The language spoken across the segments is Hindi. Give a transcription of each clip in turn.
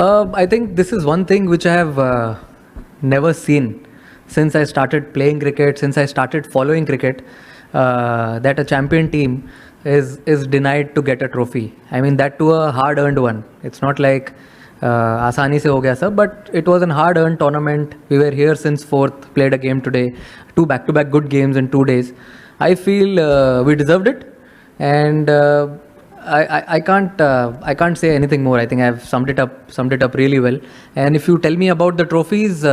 I think this is one thing which I have never seen since I started playing cricket, since I started following cricket, that a champion team is denied to get a trophy. I mean, that too a hard-earned one. It's not like आसानी से हो गया सब, but it was a hard-earned tournament. We were here since fourth, played a game today, 2 back-to-back good games in 2 days. I feel we deserved it, and I can't say anything more. I think I've summed it up really well. And if you tell me about the trophies,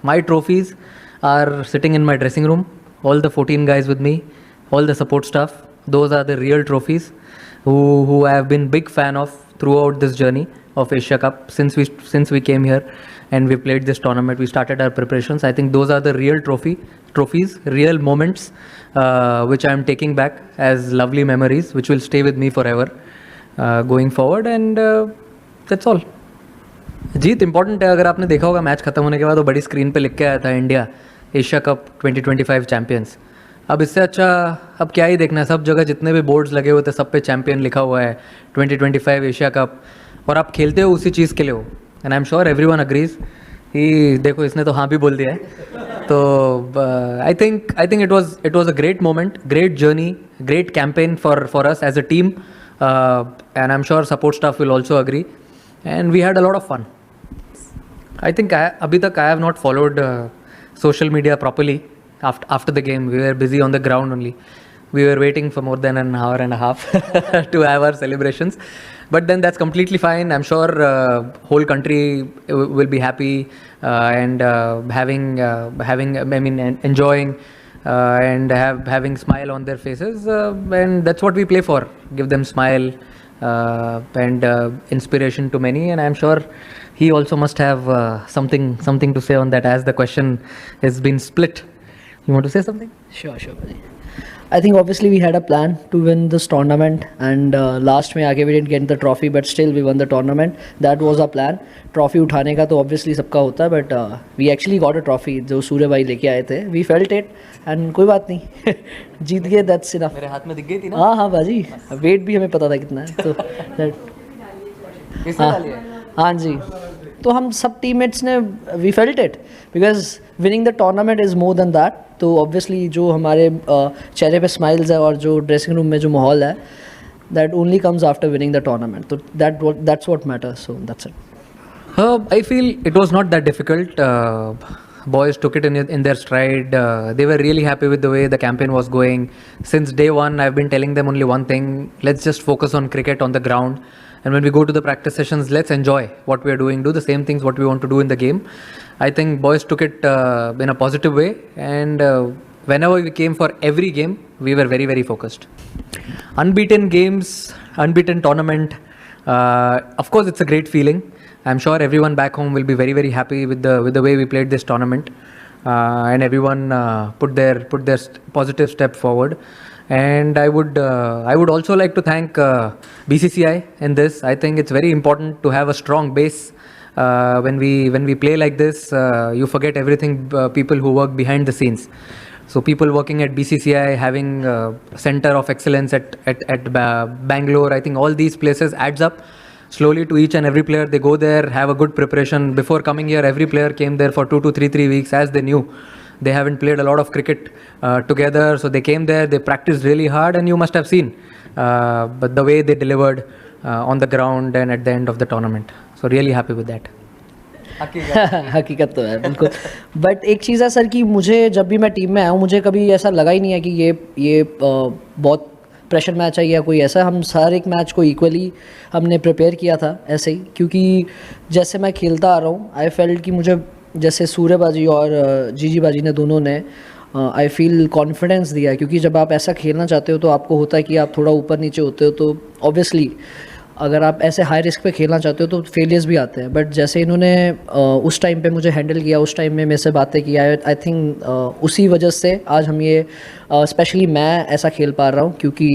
my trophies are sitting in my dressing room. All the 14 guys with me, all the support staff. Those are the real trophies who I have been big fan of throughout this journey of Asia Cup since we came here and we played this tournament. We started our preparations. I think those are the real trophies, real moments which I am taking back as lovely memories, which will stay with me forever going forward. And that's all. Jeet important है. अगर आपने देखा होगा मैच खत्म होने के बाद वो बड़ी स्क्रीन पे लिख के आया था इंडिया एशिया कप 2025 चैंपियंस. अब इससे अच्छा अब क्या ही देखना है. सब जगह जितने भी बोर्ड्स लगे हुए थे सब पे चैंपियन लिखा हुआ है 2025 एशिया कप, और आप खेलते हो उसी चीज़ के लिए हो. And I am sure everyone agrees कि देखो इसने तो हाँ भी बोल दिया है. तो I think it was a great moment, great journey, great campaign for us as a team, and I am sure support staff will also agree, and we had a lot of fun. I think अभी तक I have not followed social media properly after the game. We were busy on the ground only. We were waiting for more than an hour and a half to have our celebrations. But then that's completely fine. I'm sure whole country will be happy and enjoying and having smile on their faces. And that's what we play for. Give them smile and inspiration to many. And I'm sure he also must have something to say on that, as the question has been split. You want to say something? Sure. I think obviously we had a plan to win this tournament, and last में आगे we didn't get the trophy, but still we won the tournament. That was our plan. Trophy उठाने का तो obviously सबका होता है, but we actually got a trophy जो सूर्य भाई लेके आए थे. We felt it, and कोई बात नहीं जीत गए, that's enough. मेरे हाथ में दिख गई थी ना. हाँ बाजी, वेट भी हमें पता था कितना है. तो हाँ जी, तो हम सब टीममेट्स ने we felt it because winning the tournament is more than that. तो ऑब्वियसली जो हमारे चेहरे पे स्माइल्स है और जो ड्रेसिंग रूम में जो माहौल है, that only comes after winning the tournament. तो that's what matters. So that's it. I feel it was not that difficult. Boys took it in their stride. They were really happy with the way the campaign was going. Since day one, I've been telling them only one thing: let's just focus on cricket on the ground. And when we go to the practice sessions, let's enjoy what we are doing, do the same things what we want to do in the game. I think boys took it in a positive way, and whenever we came for every game, we were very, very focused. Unbeaten games, unbeaten tournament. Of course, it's a great feeling. I'm sure everyone back home will be very, very happy with the way we played this tournament, and everyone put their positive step forward. And I would also like to thank BCCI in this. I think it's very important to have a strong base when we play like this. You forget everything, people who work behind the scenes. So people working at BCCI, having center of excellence at Bangalore, I think all these places adds up slowly to each and every player. They go there, have a good preparation. Before coming here, every player came there for 2 to 3 weeks, as they knew they haven't played a lot of cricket together. So they came there, they practiced really hard, and you must have seen but the way they delivered on the ground and at the end of the tournament. So really happy with that. हकीकत तो है बिल्कुल. बट एक चीज़ है सर कि मुझे जब भी मैं टीम में आया हूँ, मुझे कभी ऐसा लगा ही नहीं है कि ये बहुत प्रेशर मैच है या कोई ऐसा. हम हर एक मैच को इक्वली हमने प्रिपेयर किया था ऐसे ही, क्योंकि जैसे मैं खेलता आ रहा हूँ, आई फेल्ट कि मुझे जैसे सूर्य बाजी और जीजी बाजी ने दोनों ने आई फील कॉन्फिडेंस दिया है. क्योंकि जब आप ऐसा खेलना चाहते हो तो आपको होता है कि आप थोड़ा ऊपर नीचे होते हो, तो ऑब्वियसली अगर आप ऐसे हाई रिस्क पे खेलना चाहते हो तो फेलियर्स भी आते हैं. बट जैसे इन्होंने उस टाइम पे मुझे हैंडल किया, उस टाइम में मेरे से बातें किया, आई थिंक उसी वजह से आज हम ये स्पेशली मैं ऐसा खेल पा रहा हूँ. क्योंकि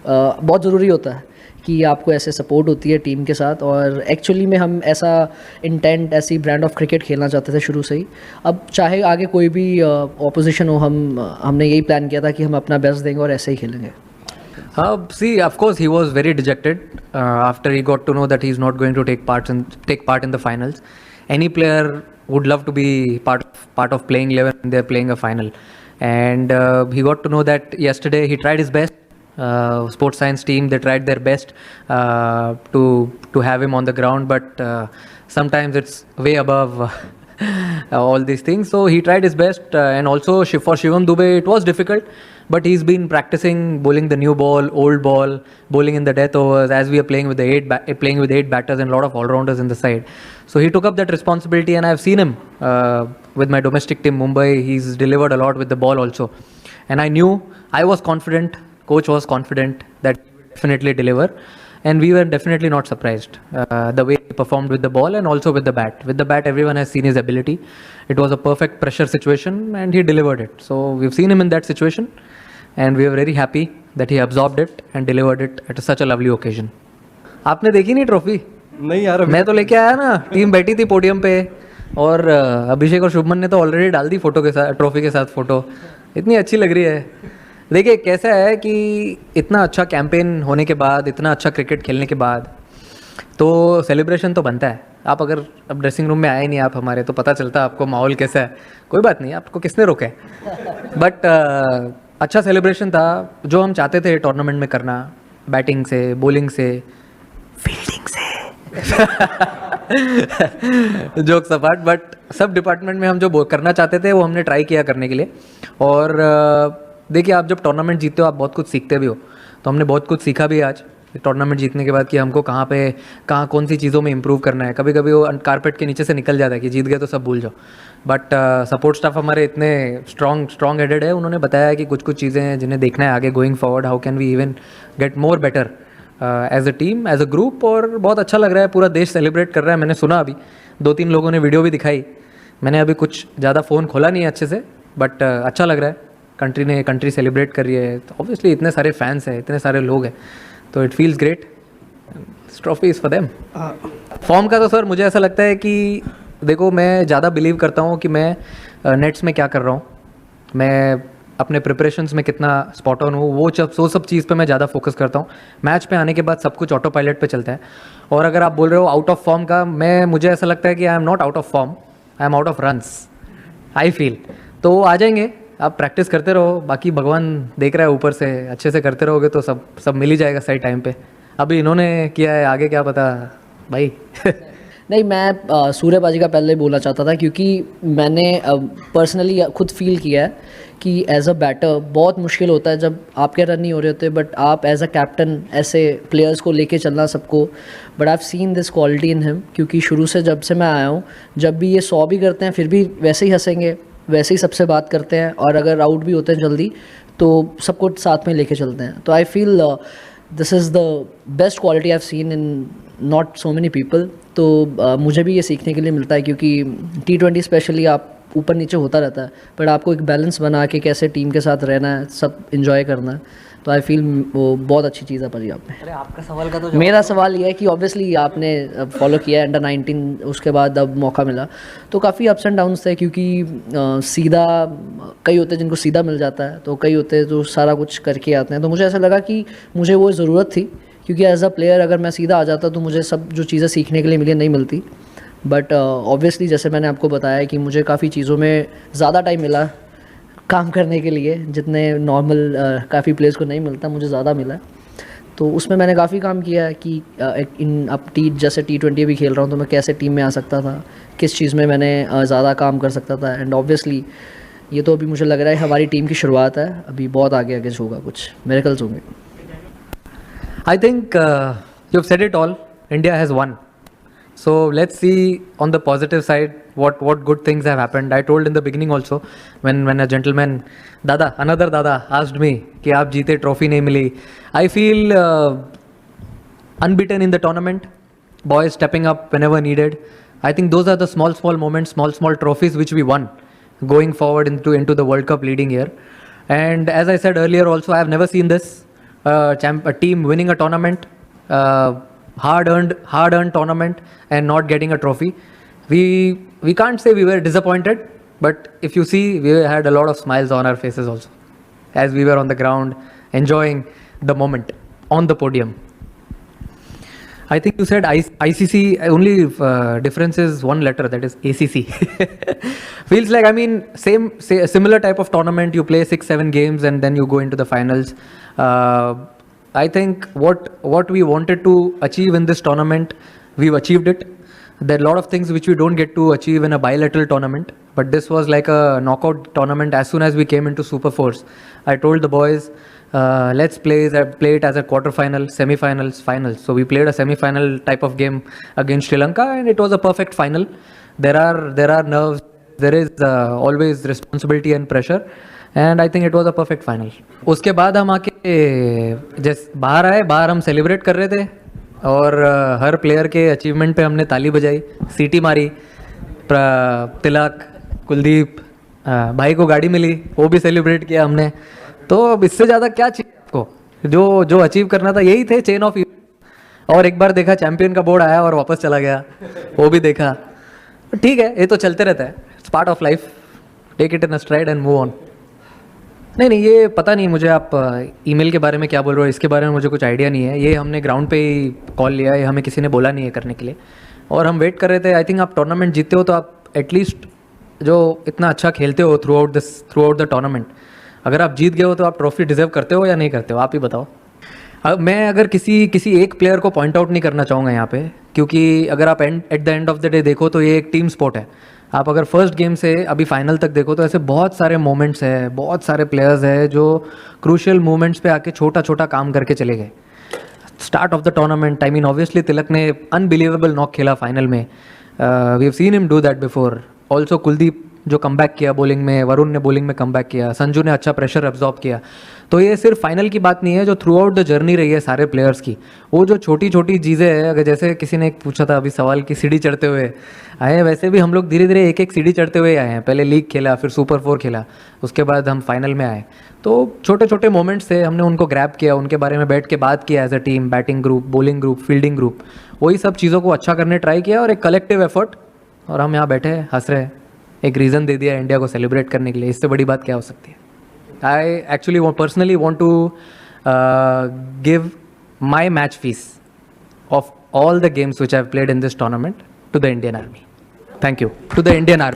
बहुत ज़रूरी होता है कि आपको ऐसे सपोर्ट होती है टीम के साथ. और एक्चुअली में हम ऐसा इंटेंट, ऐसी ब्रांड ऑफ क्रिकेट खेलना चाहते थे शुरू से ही. अब चाहे आगे कोई भी ऑपोजिशन हो, हमने यही प्लान किया था कि हम अपना बेस्ट देंगे और ऐसे ही खेलेंगे. See, of course, he was very dejected after he got to know that he's not going to take part in the finals. Any player would love to be part of playing 11 when they're playing a final, and he got to know that yesterday. He tried his best. Sports science team, they tried their best to have him on the ground, but sometimes it's way above all these things. So he tried his best, and also for Shivam Dube it was difficult, but he's been practicing bowling the new ball, old ball, bowling in the death overs as we are playing with playing with 8 batters and a lot of all-rounders in the side. So he took up that responsibility, and I've seen him with my domestic team Mumbai. He's delivered a lot with the ball also, and I was confident, coach was confident that he will definitely deliver, and we were definitely not surprised the way he performed with the ball and also with the bat. With the bat, everyone has seen his ability. It was a perfect pressure situation, and he delivered it. So we've seen him in that situation, and we are very happy that he absorbed it and delivered it at such a lovely occasion. आपने देखी नहीं ट्रॉफी? नहीं यार, मैं तो लेके आया ना, टीम बैठी थी पोडियम पे, और अभिषेक और शुभमन ने तो ऑलरेडी डाल दी फोटो के साथ, ट्रॉफी के साथ फोटो. इतनी अच्छी लग रही है. देखिए कैसा है कि इतना अच्छा कैंपेन होने के बाद, इतना अच्छा क्रिकेट खेलने के बाद तो सेलिब्रेशन तो बनता है. आप अगर अब ड्रेसिंग रूम में आए नहीं आप हमारे, तो पता चलता आपको माहौल कैसा है. कोई बात नहीं, आपको किसने रोका है, बट अच्छा सेलिब्रेशन था जो हम चाहते थे टूर्नामेंट में करना. बैटिंग से, बॉलिंग से, फील्डिंग से जोक्स अपार्ट, बट सब डिपार्टमेंट में हम जो करना चाहते थे वो हमने ट्राई किया करने के लिए. और देखिए, आप जब टूर्नामेंट जीतते हो आप बहुत कुछ सीखते भी हो, तो हमने बहुत कुछ सीखा भी आज टूर्नामेंट जीतने के बाद कि हमको कहाँ कौन सी चीज़ों में इंप्रूव करना है. कभी कभी वो कारपेट के नीचे से निकल जाता है कि जीत गए तो सब भूल जाओ, बट सपोर्ट स्टाफ हमारे इतने स्ट्रॉन्ग हेडेड है. उन्होंने बताया कि कुछ चीज़ें हैं जिन्हें देखना है आगे going forward, how can we even get more better as a team, as a group. और बहुत अच्छा लग रहा है, पूरा देश सेलिब्रेट कर रहा है. मैंने सुना अभी 2-3 लोगों ने वीडियो भी दिखाई. मैंने अभी कुछ ज़्यादा फ़ोन खोला नहीं है अच्छे से, बट अच्छा लग रहा है. कंट्री सेलिब्रेट कर रही है, तो ऑब्वियसली इतने सारे फैंस हैं, इतने सारे लोग हैं, तो it feels great. Trophy is for them. Form का तो सर मुझे ऐसा लगता है कि देखो, मैं ज़्यादा बिलीव करता हूँ कि मैं नेट्स में क्या कर रहा हूँ, मैं अपने प्रिपरेशंस में कितना स्पॉट ऑन हूँ, वो सब चीज़ पे मैं ज़्यादा फोकस करता हूँ. मैच पे आने के बाद सब कुछ ऑटो पायलट पे चलता है. और अगर आप बोल रहे हो आउट ऑफ फॉर्म का, मुझे ऐसा लगता है कि I am not out of form, I am out of runs, I feel. तो आ जाएंगे, आप प्रैक्टिस करते रहो, बाकी भगवान देख रहा है ऊपर से. अच्छे से करते रहोगे तो सब मिल ही जाएगा सही टाइम पे. अभी इन्होंने किया है, आगे क्या पता भाई. नहीं, मैं सूर्यबाजी का पहले बोलना चाहता था, क्योंकि मैंने पर्सनली खुद फील किया है कि एज अ बैटर बहुत मुश्किल होता है जब आपके रन नहीं हो रहे होते, बट आप एज अ कैप्टन ऐसे प्लेयर्स को लेके चलना सबको. But I have seen this quality in him, क्योंकि शुरू से जब से मैं आया हूँ, जब भी ये 100 भी करते हैं फिर भी वैसे ही हंसेंगे, वैसे ही सबसे बात करते हैं, और अगर आउट भी होते हैं जल्दी तो सबको साथ में लेके चलते हैं. तो I feel this is the best quality I have seen in not so many people. तो मुझे भी ये सीखने के लिए मिलता है, क्योंकि T20 स्पेशली आप ऊपर नीचे होता रहता है, बट आपको एक बैलेंस बना के कैसे टीम के साथ रहना है, सब इन्जॉय करना है. तो आई फील वो बहुत अच्छी चीज़ है परी आपने. अरे आपका सवाल का तो मेरा सवाल ये है कि ऑब्वियसली आपने फॉलो किया अंडर 19, उसके बाद अब मौका मिला, तो काफ़ी अप्स एंड डाउन्स थे, क्योंकि सीधा कई होते हैं जिनको सीधा मिल जाता है, तो कई होते हैं जो सारा कुछ करके आते हैं. तो मुझे ऐसा लगा कि मुझे वो ज़रूरत थी, क्योंकि एज अ प्लेयर अगर मैं सीधा आ जाता तो मुझे सब जो चीज़ें सीखने के लिए मिली नहीं मिलती. बट ऑब्वियसली जैसे मैंने आपको बताया कि मुझे काफ़ी चीज़ों में ज़्यादा टाइम मिला काम करने के लिए, जितने नॉर्मल काफ़ी प्लेयर्स को नहीं मिलता, मुझे ज़्यादा मिला. तो उसमें मैंने काफ़ी काम किया है कि अब जैसे T20 भी खेल रहा हूँ, तो मैं कैसे टीम में आ सकता था, किस चीज़ में मैंने ज़्यादा काम कर सकता था. एंड ऑब्वियसली ये तो अभी मुझे लग रहा है हमारी टीम की शुरुआत है, अभी बहुत आगे होगा, कुछ मिरेकल्स होंगे. I think you've said it all. India has won. So let's see on the positive side what good things have happened. I told in the beginning also when a gentleman, another Dada asked me कि आप जीते trophy नहीं मिली. I feel unbeaten in the tournament. Boys stepping up whenever needed. I think those are the small moments, small trophies which we won going forward into the World Cup leading year. And as I said earlier also, I have never seen this. A team winning a tournament, hard-earned tournament, and not getting a trophy. We can't say we were disappointed, but if you see, we had a lot of smiles on our faces also, as we were on the ground enjoying the moment on the podium. I think you said ICC, only difference is one letter, that is ACC. Feels like, I mean, similar type of tournament. You play 6-7 games and then you go into the finals. I think what we wanted to achieve in this tournament, we've achieved it. There are a lot of things which we don't get to achieve in a bilateral tournament, but this was like a knockout tournament. As soon as we came into Super Force, I told the boys, let's play it as a quarter-final, semi-finals, finals. So we played a semi-final type of game against Sri Lanka, and it was a perfect final. There are nerves, there is always responsibility and pressure, and I think it was a perfect final. उसके बाद हम आके जैसे बाहर हम सेलिब्रेट कर रहे थे, और हर प्लेयर के अचीवमेंट पे हमने ताली बजाई, सीटी मारी. तिलक, कुलदीप, भाई को गाड़ी मिली, वो भी सेलिब्रेट किया हमने. तो अब इससे ज़्यादा क्या चाहिए आपको? जो अचीव करना था यही थे, चेन ऑफ इवेंट. और एक बार देखा चैंपियन का बोर्ड आया और वापस चला गया, वो भी देखा. ठीक है, ये तो चलते रहता है, it's part of life. Take it in a stride and move on. नहीं, ये पता नहीं मुझे आप ईमेल के बारे में क्या बोल रहे हो, इसके बारे में मुझे कुछ आइडिया नहीं है. ये हमने ग्राउंड पे ही कॉल लिया है, हमें किसी ने बोला नहीं है करने के लिए, और हम वेट कर रहे थे. आई थिंक आप टूर्नामेंट जीतते हो तो आप एटलीस्ट जो इतना अच्छा खेलते हो थ्रू आउट द टूर्नामेंट, अगर आप जीत गए हो तो आप ट्रॉफी डिजर्व करते हो या नहीं करते हो, आप ही बताओ. अब मैं अगर किसी एक प्लेयर को पॉइंट आउट नहीं करना चाहूँगा यहाँ पे, क्योंकि अगर आप at the end of the day देखो तो ये एक टीम स्पोर्ट है. आप अगर फर्स्ट गेम से अभी फाइनल तक देखो तो ऐसे बहुत सारे मोमेंट्स हैं, बहुत सारे प्लेयर्स हैं जो क्रूशियल मोमेंट्स पे आके छोटा छोटा काम करके चले गए. Start off the tournament, I mean obviously Tilak ने अनबिलीवेबल नॉक खेला फाइनल में. We have seen him do that before. Also Kuldeep जो कमबैक किया बॉलिंग में, वरुण ने बॉलिंग में कमबैक किया, संजू ने अच्छा प्रेशर एब्जॉर्ब किया. तो ये सिर्फ फाइनल की बात नहीं है, जो थ्रू आउट द जर्नी रही है सारे प्लेयर्स की, वो जो छोटी छोटी चीज़ें हैं. अगर जैसे किसी ने पूछा था अभी सवाल की सीढ़ी चढ़ते हुए आए हैं, वैसे भी हम लोग धीरे धीरे एक सीढ़ी चढ़ते हुए आए हैं. पहले लीग खेला, फिर सुपर 4 खेला, उसके बाद हम फाइनल में आए. तो छोटे छोटे मोमेंट्स थे, हमने उनको ग्रैब किया, उनके बारे में बैठ के बात किया as a team, batting group, bowling group, fielding group, वही सब चीज़ों को अच्छा करने ट्राई किया, और एक कलेक्टिव एफर्ट, और हम यहाँ बैठे हंस रहे हैं. एक रीज़न दे दिया इंडिया को सेलिब्रेट करने के लिए, इससे बड़ी बात क्या हो सकती है. I actually personally want to give my match fees of all the games which I have played in this tournament to the Indian Army. Thank you to the Indian Army.